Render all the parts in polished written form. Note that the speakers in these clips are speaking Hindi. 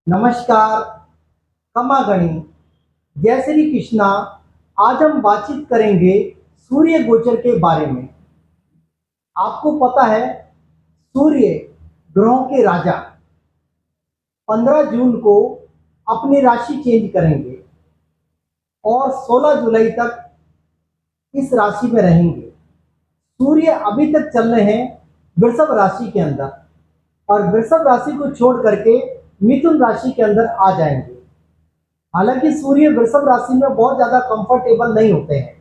नमस्कार, खमा गणी, जय श्री कृष्णा। आज हम बातचीत करेंगे सूर्य गोचर के बारे में। आपको पता है, सूर्य ग्रहों के राजा 15 जून को अपनी राशि चेंज करेंगे और 16 जुलाई तक इस राशि में रहेंगे। सूर्य अभी तक चल रहे हैं वृषभ राशि के अंदर और वृषभ राशि को छोड़ करके मिथुन राशि के अंदर आ जाएंगे। हालांकि सूर्य वृषभ राशि में बहुत ज्यादा कंफर्टेबल नहीं होते हैं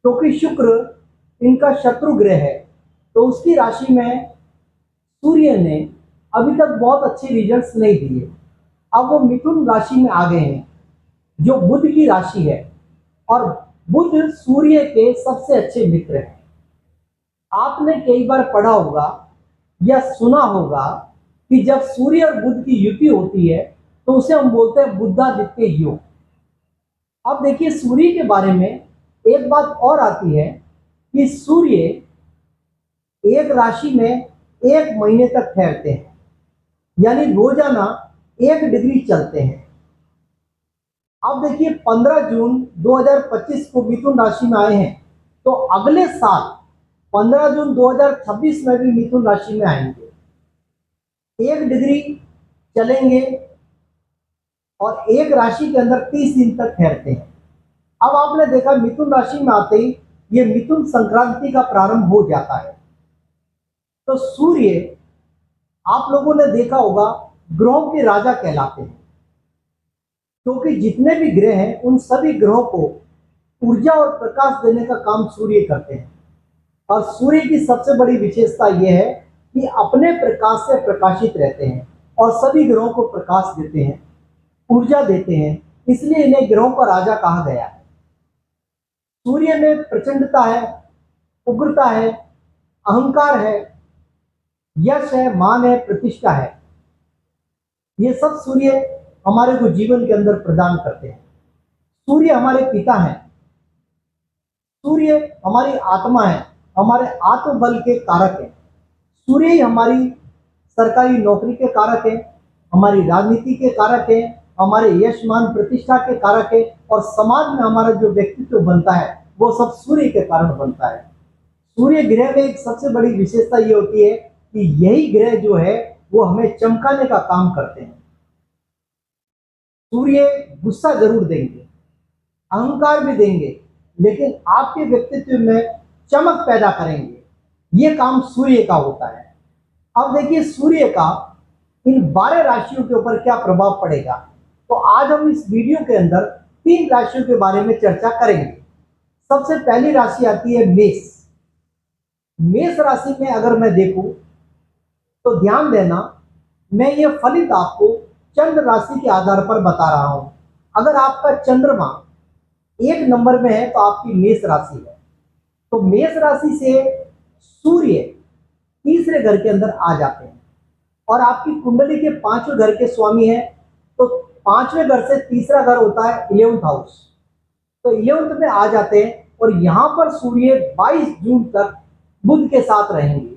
क्योंकि शुक्र इनका शत्रु ग्रह है, तो उसकी राशि में सूर्य ने अभी तक बहुत अच्छे रिजल्ट्स नहीं दिए। अब वो मिथुन राशि में आ गए हैं जो बुध की राशि है और बुध सूर्य के सबसे अच्छे मित्र हैं। आपने कई बार पढ़ा होगा या सुना होगा कि जब सूर्य और बुध की युति होती है तो उसे हम बोलते हैं बुधादित्य योग। अब देखिए, सूर्य के बारे में एक बात और आती है कि सूर्य एक राशि में एक महीने तक ठहरते हैं, यानी रोजाना 1 डिग्री चलते हैं। अब देखिए, 15 जून 2025 को मिथुन राशि में आए हैं, तो अगले साल 15 जून 2026 में भी मिथुन राशि में आएंगे, 1 डिग्री चलेंगे और एक राशि के अंदर 30 दिन तक ठहरते हैं। अब आपने देखा, मिथुन राशि में आते ही ये मिथुन संक्रांति का प्रारंभ हो जाता है। तो सूर्य, आप लोगों ने देखा होगा, ग्रहों के राजा कहलाते हैं क्योंकि जितने भी ग्रह हैं उन सभी ग्रहों को ऊर्जा और प्रकाश देने का काम सूर्य करते हैं। और सूर्य की सबसे बड़ी विशेषता यह है कि अपने प्रकाश से प्रकाशित रहते हैं और सभी ग्रहों को प्रकाश देते हैं, ऊर्जा देते हैं, इसलिए इन्हें ग्रहों का राजा कहा गया है। सूर्य में प्रचंडता है, उग्रता है, अहंकार है, यश है, मान है, प्रतिष्ठा है। ये सब सूर्य हमारे को जीवन के अंदर प्रदान करते हैं। सूर्य हमारे पिता हैं, सूर्य हमारी आत्मा है, हमारे आत्मबल के कारक है। सूर्य ही हमारी सरकारी नौकरी के कारक है, हमारी राजनीति के कारक है, हमारे यश मान प्रतिष्ठा के कारक है और समाज में हमारा जो व्यक्तित्व बनता है वो सब सूर्य के कारण बनता है। सूर्य ग्रह में एक सबसे बड़ी विशेषता ये होती है कि यही ग्रह जो है वो हमें चमकाने का काम करते हैं। सूर्य गुस्सा जरूर देंगे, अहंकार भी देंगे, लेकिन आपके व्यक्तित्व में चमक पैदा करेंगे। ये काम सूर्य का होता है। अब देखिए, सूर्य का इन 12 राशियों के ऊपर क्या प्रभाव पड़ेगा, तो आज हम इस वीडियो के अंदर 3 राशियों के बारे में चर्चा करेंगे। सबसे पहली राशि आती है मेष। मेष राशि में अगर मैं देखूं तो ध्यान देना, मैं ये फलित आपको चंद्र राशि के आधार पर बता रहा हूं। अगर आपका चंद्रमा 1 नंबर में है तो आपकी मेष राशि है। तो मेष राशि से सूर्य तीसरे घर के अंदर आ जाते हैं और आपकी कुंडली के 5वें घर के स्वामी हैं। तो 5वें घर से तीसरा घर होता है 11th हाउस, तो 11th में आ जाते हैं और यहां पर सूर्य 22 जून तक बुध के साथ रहेंगे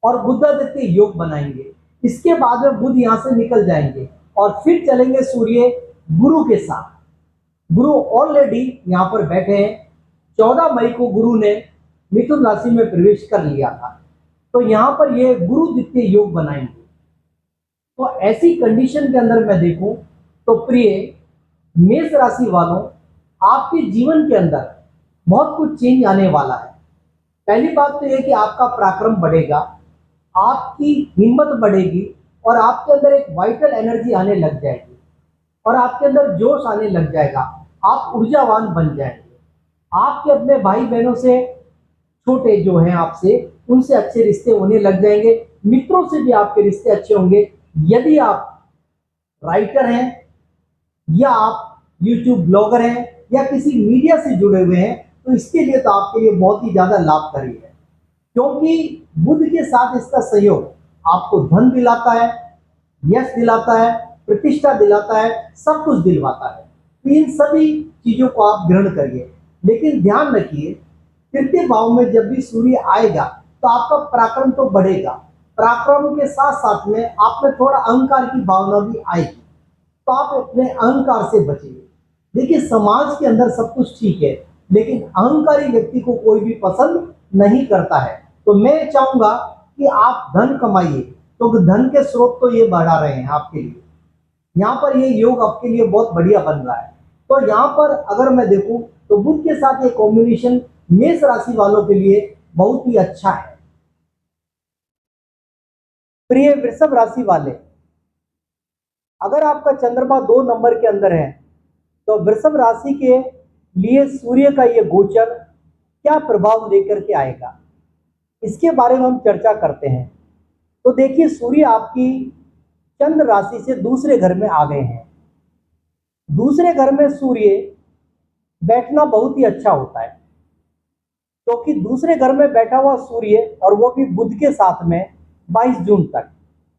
और बुधादित्य योग बनाएंगे। इसके बाद में बुध यहां से निकल जाएंगे और फिर चलेंगे सूर्य गुरु के साथ। गुरु ऑलरेडी यहां पर बैठे हैं, 14 मई को गुरु ने मिथुन राशि में प्रवेश कर लिया था, तो यहां पर ये गुरु द्वितीय योग बनाएंगे। तो ऐसी कंडीशन के अंदर मैं देखूं तो प्रिय मेष राशि वालों, आपके जीवन के अंदर बहुत कुछ चेंज आने वाला है। पहली बात तो यह कि आपका पराक्रम बढ़ेगा, आपकी हिम्मत बढ़ेगी और आपके अंदर एक वाइटल एनर्जी आने लग जाएगी और आपके अंदर जोश आने लग जाएगा। आप ऊर्जावान बन जाएंगे। आपके अपने भाई बहनों से, छोटे जो हैं आपसे, उनसे अच्छे रिश्ते होने लग जाएंगे। मित्रों से भी आपके रिश्ते अच्छे होंगे। यदि आप राइटर हैं या आप यूट्यूब ब्लॉगर हैं या किसी मीडिया से जुड़े हुए हैं तो इसके लिए तो आपके लिए बहुत ही ज्यादा लाभकारी है, क्योंकि बुध के साथ इसका सहयोग आपको धन दिलाता है, यश दिलाता है, प्रतिष्ठा दिलाता है, सब कुछ दिलवाता है। तो इन सभी चीजों को आप ग्रहण करिए, लेकिन ध्यान रखिए, तृतीय भाव में जब भी सूर्य आएगा तो आपका पराक्रम तो बढ़ेगा, पराक्रम के साथ साथ में आप में थोड़ा अहंकार की भावना भी आएगी, तो आप अपने अहंकार से बचिए। देखिए, समाज के अंदर सब कुछ ठीक है, लेकिन अहंकारी व्यक्ति को कोई भी पसंद नहीं करता है। तो मैं चाहूंगा कि आप धन कमाइए, तो धन के स्रोत तो ये बढ़ा रहे हैं आपके लिए। यहाँ पर ये योग आपके लिए बहुत बढ़िया बन रहा है। तो यहाँ पर अगर मैं देखूं तो बुध के साथ ये कॉम्बिनेशन मेष राशि वालों के लिए बहुत ही अच्छा है। प्रिय वृषभ राशि वाले, अगर आपका चंद्रमा 2 नंबर के अंदर है तो वृषभ राशि के लिए सूर्य का ये गोचर क्या प्रभाव लेकर के आएगा, इसके बारे में हम चर्चा करते हैं। तो देखिए, सूर्य आपकी चंद्र राशि से दूसरे घर में आ गए हैं। दूसरे घर में सूर्य बैठना बहुत ही अच्छा होता है, क्योंकि दूसरे घर में बैठा हुआ सूर्य, और वो भी बुध के साथ में 22 जून तक,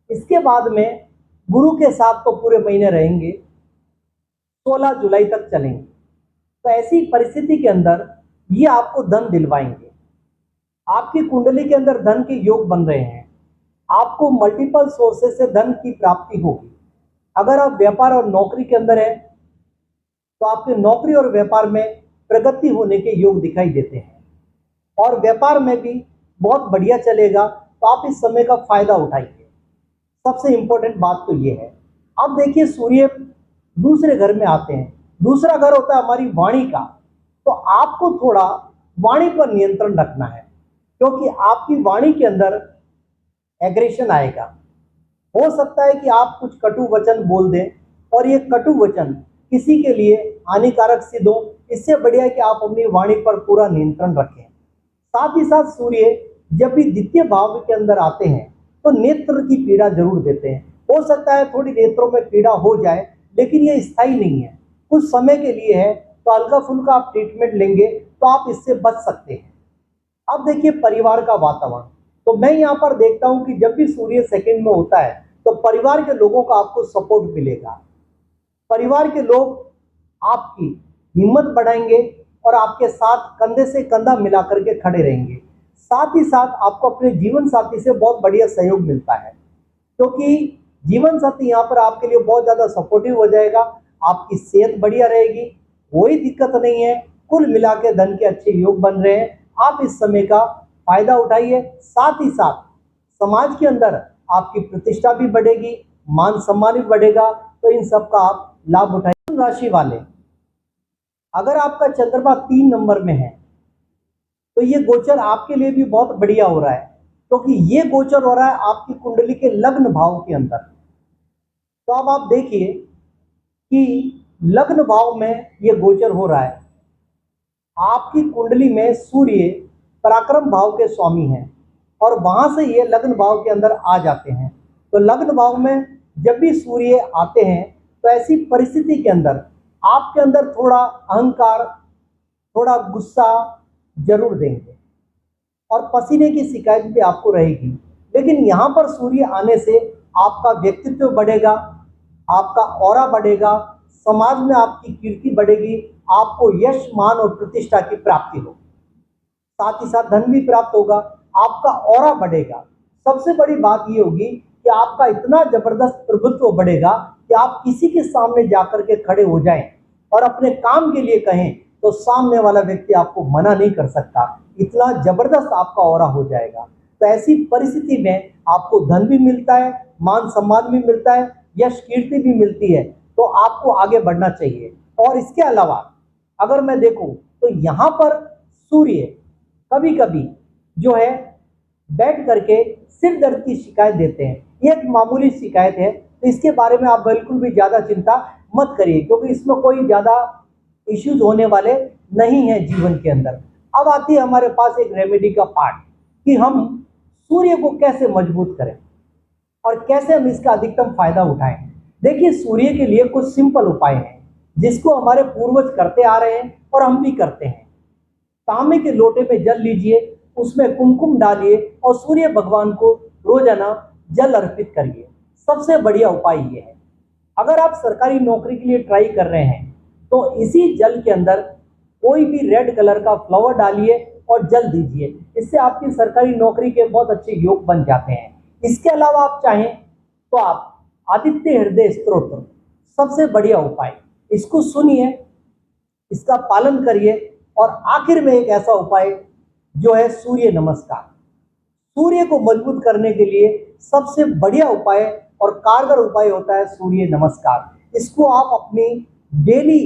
इसके बाद में गुरु के साथ तो पूरे महीने रहेंगे, 16 जुलाई तक चलेंगे। तो ऐसी परिस्थिति के अंदर ये आपको धन दिलवाएंगे। आपकी कुंडली के अंदर धन के योग बन रहे हैं। आपको मल्टीपल सोर्सेस से धन की प्राप्ति होगी। अगर आप व्यापार और नौकरी के अंदर हैं तो आपके नौकरी और व्यापार में प्रगति होने के योग दिखाई देते हैं, और व्यापार में भी बहुत बढ़िया चलेगा। तो आप इस समय का फायदा उठाइए। सबसे इंपॉर्टेंट बात तो ये है। अब देखिए, सूर्य दूसरे घर में आते हैं। दूसरा घर होता है हमारी वाणी का। तो आपको थोड़ा वाणी पर नियंत्रण रखना है, क्योंकि आपकी वाणी के अंदर एग्रेशन आएगा। हो सकता है कि आप कुछ कटु वचन बोल दें, और ये कटु वचन किसी के लिए हानिकारक सिद्ध हो। इससे बढ़िया है कि आप अपनी वाणी पर पूरा नियंत्रण रखें। साथ ही साथ सूर्य जब भी द्वितीय भाव के अंदर आते हैं तो नेत्र की पीड़ा जरूर देते हैं। हो सकता है थोड़ी नेत्रों में पीड़ा हो जाए, लेकिन ये स्थायी नहीं है, कुछ समय के लिए है। तो हल्का फुल्का आप ट्रीटमेंट लेंगे तो आप इससे बच सकते हैं। अब देखिए, परिवार का वातावरण। तो मैं यहाँ पर देखता हूँ कि जब भी सूर्य सेकंड में होता है तो परिवार के लोगों का आपको सपोर्ट मिलेगा। परिवार के लोग आपकी हिम्मत बढ़ाएंगे और आपके साथ कंधे से कंधा मिला करके खड़े रहेंगे। साथ ही साथ आपको अपने जीवन साथी से बहुत बढ़िया सहयोग मिलता है, क्योंकि जीवन साथी यहाँ पर आपके लिए बहुत ज्यादा सपोर्टिव हो जाएगा। आपकी सेहत बढ़िया रहेगी, कोई दिक्कत नहीं है। कुल मिला के धन के अच्छे योग बन रहे हैं। आप इस समय का फायदा उठाइए। साथ ही साथ समाज के अंदर आपकी प्रतिष्ठा भी बढ़ेगी, मान सम्मान भी बढ़ेगा। तो इन सब का आप लाभ उठाइए। राशि वाले, अगर आपका चंद्रमा 3 नंबर में है तो ये गोचर आपके लिए भी बहुत बढ़िया हो रहा है, क्योंकि ये गोचर हो रहा है आपकी कुंडली के लग्न भाव के अंदर। तो अब आप देखिए कि लग्न भाव में ये गोचर हो रहा है। आपकी कुंडली में सूर्य पराक्रम भाव के स्वामी हैं, और वहां से ये लग्न भाव के अंदर आ जाते हैं। तो लग्न भाव में जब भी सूर्य आते हैं तो ऐसी परिस्थिति के अंदर आपके अंदर थोड़ा अहंकार, थोड़ा गुस्सा जरूर देंगे, और पसीने की शिकायत भी आपको रहेगी। लेकिन यहाँ पर सूर्य आने से आपका व्यक्तित्व बढ़ेगा, आपका ऑरा बढ़ेगा, समाज में आपकी कीर्ति बढ़ेगी, आपको यश, मान और प्रतिष्ठा की प्राप्ति होगी। साथ ही साथ धन भी प्राप्त होगा, आपका ऑरा बढ़ेगा। सबसे बड़ी बात ये होगी कि आपका इतना जबरदस्त प्रभुत्व बढ़ेगा कि आप किसी के सामने जाकर के खड़े हो जाएं और अपने काम के लिए कहें तो सामने वाला व्यक्ति आपको मना नहीं कर सकता। इतना जबरदस्त आपका ऑरा हो जाएगा। तो ऐसी परिस्थिति में आपको धन भी मिलता है, मान सम्मान भी मिलता है, यश कीर्ति भी मिलती है। तो आपको आगे बढ़ना चाहिए। और इसके अलावा अगर मैं देखूं तो यहाँ पर सूर्य कभी कभी जो है बैठ करके सिर दर्द की शिकायत देते हैं। ये एक मामूली शिकायत है, तो इसके बारे में आप बिल्कुल भी ज्यादा चिंता मत करिए, क्योंकि इसमें कोई ज्यादा इश्यूज होने वाले नहीं है जीवन के अंदर। अब आती है हमारे पास एक रेमेडी का पार्ट कि हम सूर्य को कैसे मजबूत करें और कैसे हम इसका अधिकतम फायदा उठाएं। देखिए, सूर्य के लिए कुछ सिंपल उपाय हैं जिसको हमारे पूर्वज करते आ रहे हैं और हम भी करते हैं। तांबे के लोटे में जल लीजिए, उसमें कुमकुम डालिए और सूर्य भगवान को रोजाना जल अर्पित करिए। सबसे बढ़िया उपाय ये है। अगर आप सरकारी नौकरी के लिए ट्राई कर रहे हैं तो इसी जल के अंदर कोई भी रेड कलर का फ्लावर डालिए और जल दीजिए। इससे आपकी सरकारी नौकरी के बहुत अच्छे योग बन जाते हैं। इसके अलावा आप चाहें तो आप आदित्य हृदय स्तोत्र, सबसे बढ़िया उपाय, इसको सुनिए, इसका पालन करिए। और आखिर में एक ऐसा उपाय जो है सूर्य नमस्कार। सूर्य को मजबूत करने के लिए सबसे बढ़िया उपाय और कारगर उपाय होता है सूर्य नमस्कार। इसको आप अपनी डेली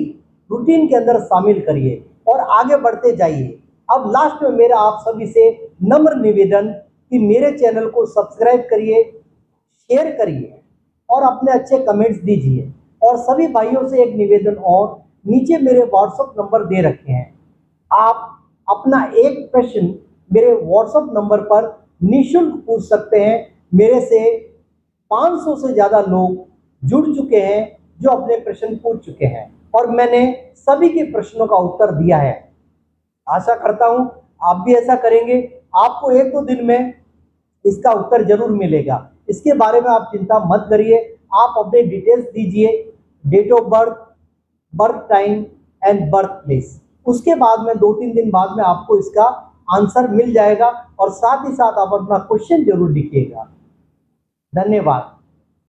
रूटीन के अंदर शामिल करिए और आगे बढ़ते जाइए। अब लास्ट में मेरा आप सभी से नम्र निवेदन कि मेरे चैनल को सब्सक्राइब करिए, शेयर करिए और अपने अच्छे कमेंट्स दीजिए। और सभी भाइयों से एक निवेदन और, नीचे मेरे व्हाट्सएप नंबर दे रखे हैं, आप अपना एक प्रश्न मेरे व्हाट्सएप नंबर पर निःशुल्क पूछ सकते हैं। मेरे से 500 से ज़्यादा लोग जुड़ चुके हैं जो अपने प्रश्न पूछ चुके हैं और मैंने सभी के प्रश्नों का उत्तर दिया है। आशा करता हूं आप भी ऐसा करेंगे, आपको एक दो दिन में इसका उत्तर जरूर मिलेगा। इसके बारे में आप चिंता मत करिए, आप अपने डिटेल्स दीजिए, date of birth, birth time and birth place. उसके बाद में 2-3 दिन बाद में आपको इसका आंसर मिल जाएगा और साथ ही साथ आप अपना क्वेश्चन जरूर लिखिएगा। धन्यवाद।